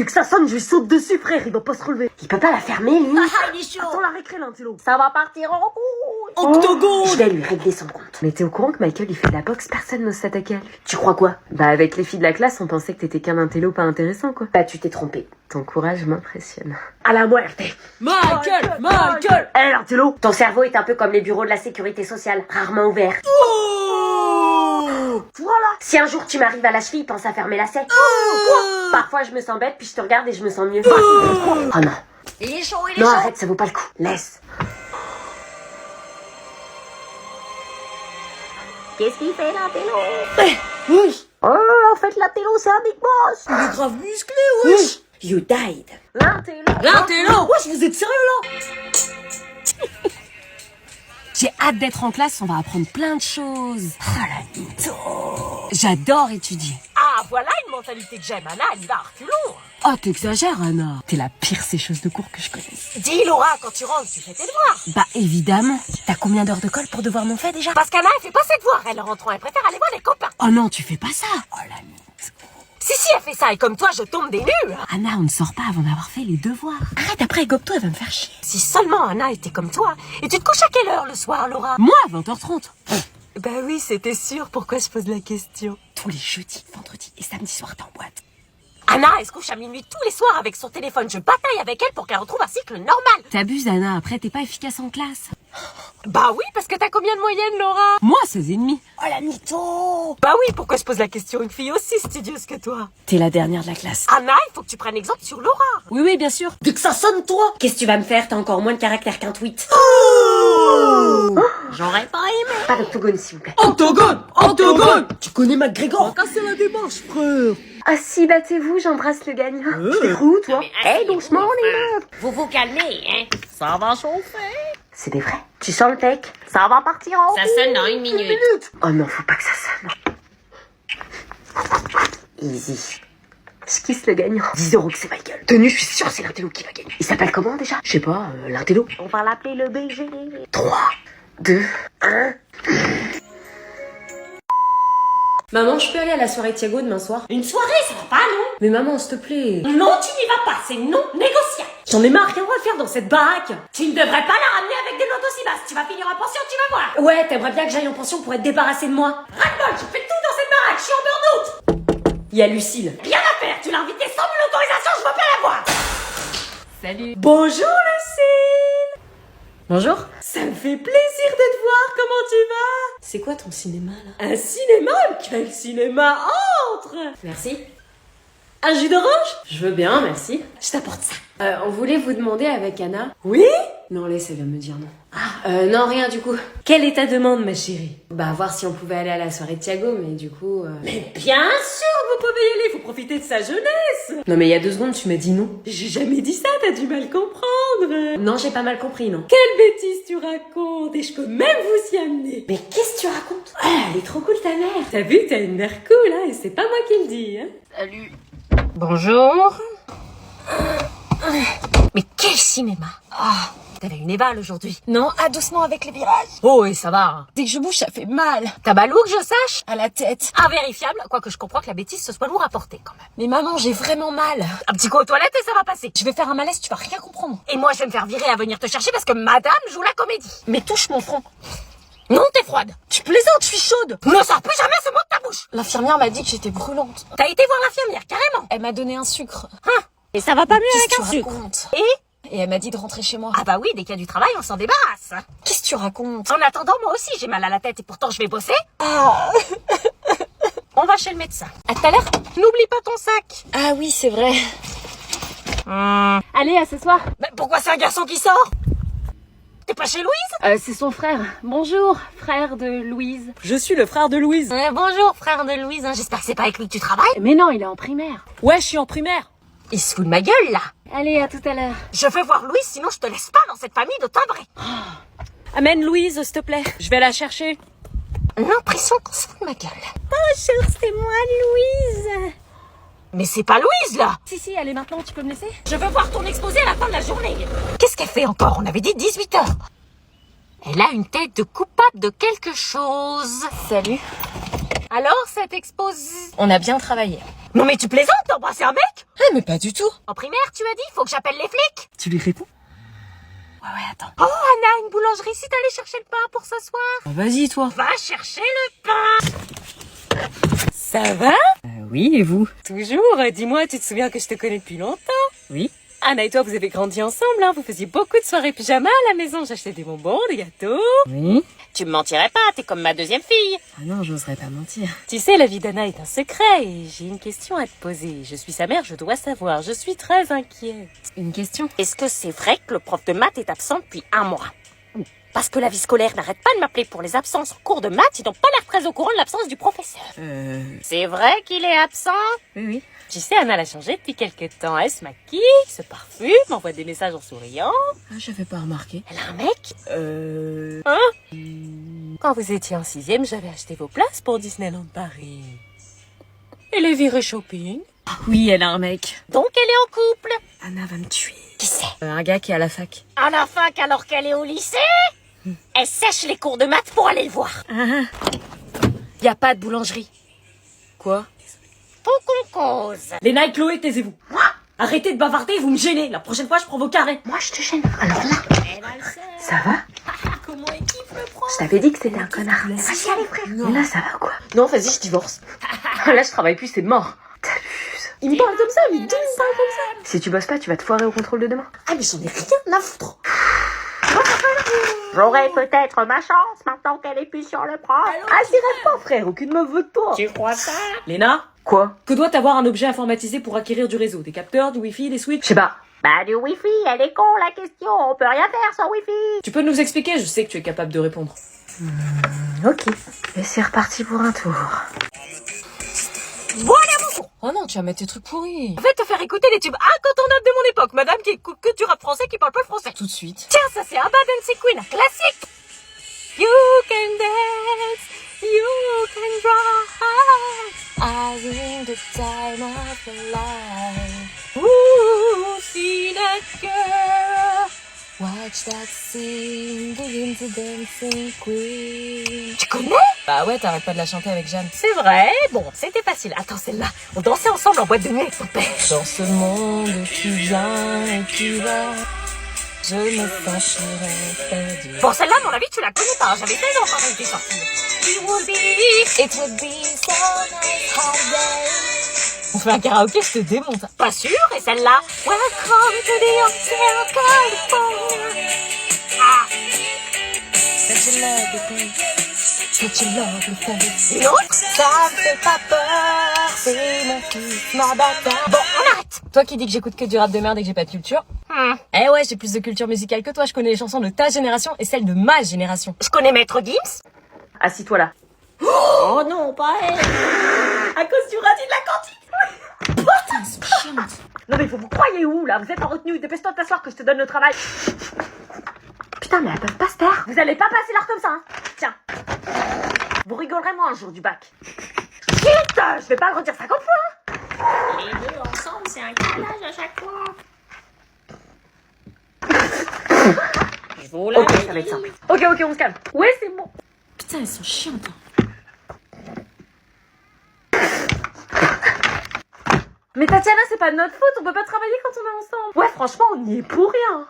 Dès que ça sonne, je lui saute dessus, frère, il va pas se relever. Il peut pas la fermer, lui. Ah, il est chaud. Attends la récré, l'intello. Ça va partir en couille. Octogone. Je vais lui régler son compte. Mais t'es au courant que Michael, il fait de la boxe, personne n'ose s'attaquer à lui. Tu crois quoi? Bah, avec les filles de la classe, on pensait que t'étais qu'un intello pas intéressant, quoi. Bah, tu t'es trompé. Ton courage m'impressionne. À la muerte. Michael. Hé, l'intello. Ton cerveau est un peu comme les bureaux de la sécurité sociale, rarement ouverts. Voilà. Si un jour tu m'arrives à la cheville, pense à fermer la selle. Parfois je me sens bête, puis je te regarde et je me sens mieux. Oh non. Il est chaud, Non, arrête, ça vaut pas le coup. Laisse. Qu'est-ce qu'il fait, l'intello? Oui. Oh, en fait, l'intello, c'est un big boss. Il est grave musclé, wesh. You died. L'intello. Wesh, vous êtes sérieux, là? J'ai hâte d'être en classe, on va apprendre plein de choses. Oh, la mytho. J'adore étudier. Ah, voilà une mentalité que j'aime, Anna, elle y va à reculons. Oh, t'exagères, Anna. T'es la pire sécheuse de cours que je connaisse. Dis, Laura, quand tu rentres, tu fais tes devoirs. Bah, évidemment. T'as combien d'heures de colle pour devoir non fait déjà? Parce qu'Anna, elle fait pas ses devoirs, elle rentre, elle préfère aller voir les copains. Oh non, tu fais pas ça. Oh la mytho. Si, elle fait ça, et comme toi, je tombe des nues. Anna, on ne sort pas avant d'avoir fait les devoirs. Arrête, après, gobe-toi, elle va me faire chier. Si seulement Anna était comme toi. Et tu te couches à quelle heure le soir, Laura? Moi, à 20h30. Bah oui, c'était sûr, pourquoi je pose la question? Tous les jeudis, vendredis et samedi soir, t'es en boîte. Anna, elle se couche à minuit tous les soirs avec son téléphone. Je bataille avec elle pour qu'elle retrouve un cycle normal. T'abuses, Anna. Après, t'es pas efficace en classe. Bah oui, parce que t'as combien de moyenne, Laura? Moi, 16,5. Oh la mytho. Bah oui, pourquoi je pose la question? Une fille aussi studieuse que toi. T'es la dernière de la classe. Anna, il faut que tu prennes exemple sur Laura. Oui, bien sûr. Dès que ça sonne, toi. Qu'est-ce que tu vas me faire? T'as encore moins de caractère qu'un tweet. J'aurais pas aimé. Pas d'octogone, s'il vous plaît. Octogone. Tu connais McGregor? Casser la démarche, frère. Ah si, battez-vous, j'embrasse le gagnant. Tu fais où, toi? Hey, doucement, les meufs. Vous vous calmez, hein. Ça va chauffer. C'est des vrais. Tu sens le tech? Ça va partir en Ça sonne dans une minute. Oh non, faut pas que ça sonne. Easy. Je kiss le gagnant. 10 € que c'est Michael. Tenu, je suis sûr c'est l'intello qui va gagner. Il s'appelle comment déjà? Je sais pas, l'intello. On va l'appeler le BG. 3, 2, 1. Maman, je peux aller à la soirée Thiago demain soir? Une soirée, ça va pas, non? Mais maman, s'il te plaît. Non, tu n'y vas pas, c'est non négociable. J'en ai marre, rien à faire dans cette baraque. Tu ne devrais pas la ramener avec des notes aussi basses. Tu vas finir en pension, tu vas voir. Ouais, t'aimerais bien que j'aille en pension pour être débarrassée de moi. Ras-le-bol, je fais tout dans cette baraque, je suis en burn-out. Il y a Lucille. Rien à faire, tu l'as invitée sans mon autorisation, je veux pas la voir. Salut. Bonjour, Lucille. Bonjour. Ça me fait plaisir de te voir, comment tu vas? C'est quoi ton cinéma, là? Un cinéma? Quel cinéma? Entre. Merci. Un jus d'orange? Je veux bien, merci. Je t'apporte ça. On voulait vous demander avec Anna. Oui? Non, laisse, elle vient de me dire non. Non, rien du coup. Quelle est ta demande, ma chérie? Bah, voir si on pouvait aller à la soirée de Thiago, mais du coup... Mais bien sûr, vous pouvez y aller, faut profiter de sa jeunesse. Non, mais il y a 2 secondes, tu m'as dit non. J'ai jamais dit ça, t'as du mal comprendre. Non, j'ai pas mal compris, non. Quelle bêtise tu racontes, et je peux même vous y amener. Mais qu'est-ce que tu racontes? Ah, elle est trop cool ta mère. T'as vu, t'as une mère cool, hein, et c'est pas moi qui le dis, hein. Salut. Bonjour. Mais quel cinéma. Ah, t'avais une éval aujourd'hui. Non, doucement avec les virages. Oh, et ça va, hein. Dès que je bouge, ça fait mal. T'as mal où que je sache? À la tête. Invérifiable, quoique je comprends que la bêtise ce soit lourd à porter quand même. Mais maman, j'ai vraiment mal. Un petit coup aux toilettes et ça va passer. Je vais faire un malaise, tu vas rien comprendre. Et moi, je vais me faire virer à venir te chercher parce que madame joue la comédie. Mais touche mon front. Non, t'es froide. Tu plaisantes, je suis chaude. Ne sors plus jamais ce mot de ta bouche. L'infirmière m'a dit que j'étais brûlante. T'as été voir l'infirmière, carrément. Elle m'a donné un sucre. Hein? Et ça va pas mieux Qu'est-ce avec que un tu sucre. racontes? Et Et elle m'a dit de rentrer chez moi. ah bah oui, dès qu'il y a du travail, on s'en débarrasse. Qu'est-ce que tu racontes? En attendant, moi aussi, j'ai mal à la tête et pourtant je vais bosser. Ah, On va chez le médecin. à tout à l'heure. N'oublie pas ton sac. Ah oui, c'est vrai. Allez, à ce soir. Mais pourquoi c'est un garçon qui sort? T'es pas chez Louise? C'est son frère. Bonjour, frère de Louise. Je suis le frère de Louise. Bonjour, frère de Louise. J'espère que c'est pas avec lui que tu travailles. Mais non, il est en primaire. Ouais, je suis en primaire. Il se fout de ma gueule, là. Allez, à tout à l'heure. Je veux voir Louise, sinon je te laisse pas dans cette famille de timbrés. Amène Louise, s'il te plaît. Je vais la chercher. L'impression qu'on se fout de ma gueule. Bonjour, c'est moi, Louise. Mais c'est pas Louise, là. Si, allez maintenant, tu peux me laisser? Je veux voir ton exposé à la fin de la journée. Qu'est-ce qu'elle fait encore? On avait dit 18 heures. Elle a une tête de coupable de quelque chose. Salut. Alors, cet exposé... On a bien travaillé. Non mais tu plaisantes, d'embrasser un mec? Eh, mais pas du tout. En primaire, tu as dit, faut que j'appelle les flics. Tu lui réponds? Ouais, attends. Oh Anna, une boulangerie si t'allais chercher le pain pour ce soir. Vas-y, toi. Va chercher le pain. Ça va? Oui, et vous? Toujours. Dis-moi, tu te souviens que je te connais depuis longtemps? Oui. Anna et toi, vous avez grandi ensemble, hein? Vous faisiez beaucoup de soirées pyjama à la maison. J'achetais des bonbons, des gâteaux. Oui. Tu me mentirais pas, t'es comme ma deuxième fille. Ah non, j'oserais pas mentir. Tu sais, la vie d'Anna est un secret et j'ai une question à te poser. Je suis sa mère, je dois savoir. Je suis très inquiète. Une question? Est-ce que c'est vrai que le prof de maths est absent depuis un mois? Parce que la vie scolaire n'arrête pas de m'appeler pour les absences en cours de maths, ils n'ont pas l'air très au courant de l'absence du professeur. C'est vrai qu'il est absent? Oui. Tu sais, Anna l'a changé depuis quelques temps. Elle se maquille, se parfume, m'envoie des messages en souriant. Ah, j'avais pas remarqué. Elle a un mec? Quand vous étiez en 6e, j'avais acheté vos places pour Disneyland Paris. Et les virées shopping. Oui, elle a un mec. Donc elle est en couple. Anna va me tuer. Qui c'est? Un gars qui est à la fac. À la fac alors qu'elle est au lycée? Elle sèche les cours de maths pour aller le voir. Y a pas de boulangerie. Quoi? Faut qu'on cause. Léna et Chloé, taisez-vous. Arrêtez de bavarder, vous me gênez. La prochaine fois, je prends vos carrés. Moi, je te gêne. Alors là, Elle va le faire. ça va? Comment il kiffe le prof? Je t'avais dit que c'était un connard. Va chialer, frère. Mais là, ça va quoi? Non, vas-y, je divorce. Là, je travaille plus, c'est mort. T'abuses. Il me parle comme ça, mais d'où il me parle comme ça? Si tu bosses pas, tu vas te foirer au contrôle de demain. Ah mais j'en ai rien à foutre. J'aurais peut-être ma chance maintenant qu'elle est plus sur le prof. Ah, t'y rêves pas, frère, aucune meuf veut de toi. Tu crois ça? Léna, Quoi? que doit avoir un objet informatisé pour acquérir du réseau? Des capteurs, du wifi, des switches? Je sais pas. Bah du wifi, elle est con la question. On peut rien faire sans wifi. Tu peux nous expliquer? Je sais que tu es capable de répondre. Ok. Et c'est reparti pour un tour. Voilà mon con. Oh non, tu vas mettre tes trucs pourris. Je vais te faire écouter les tubes incontournables de mon époque. Madame qui écoute que du rap français qui parle pas le français. Tout de suite. Tiens, ça c'est Abba Dancing Queen, un classique. You can dance, you can rise. I win the time of your life. Ooh, see that girl. Watch that scene, begin to dancing queen. Tu connais? Bah ouais, t'arrêtes pas de la chanter avec Jeanne. C'est vrai, bon, c'était facile. Attends, celle-là, on dansait ensemble en boîte de nuit avec ton père. Dans ce monde, tu viens et tu vas. Je me sentirai perdue. Bon celle-là à mon avis tu la connais pas. J'avais 16 ans quand elle était sortie. It would be... It would be so nice holiday. On fait un karaoké, je te démonte. Pas sûr. Et celle-là? Welcome to the Hotel California. Ah. Such a lovely place. Such a lovely place. Une autre? Ça me fait pas peur. C'est mon fils, ma bataille. Bon on arrête. Toi qui dis que j'écoute que du rap de merde et que j'ai pas de culture. Eh ouais, j'ai plus de culture musicale que toi. Je connais les chansons de ta génération et celles de ma génération. Je connais Maître Gims. Assis-toi là. Oh non pas elle. À cause du radis de la cantine. Putain, c'est chiante. Non mais vous croyez où là? Vous êtes en retenue, dépêche-toi de t'asseoir que je te donne le travail. Putain mais elles peuvent pas se taire. Vous allez pas passer l'heure comme ça, hein. Tiens. Vous rigolerez moins un jour du bac. Putain, je vais pas le redire 50 fois. Les deux ensemble c'est un calage à chaque fois. Je vous la Ok, ça va être simple. Ok, on se calme. Ouais, c'est bon. Putain, elles sont chiantes. Mais Tatiana, c'est pas de notre faute, on peut pas travailler quand on est ensemble. Ouais, franchement, on y est pour rien.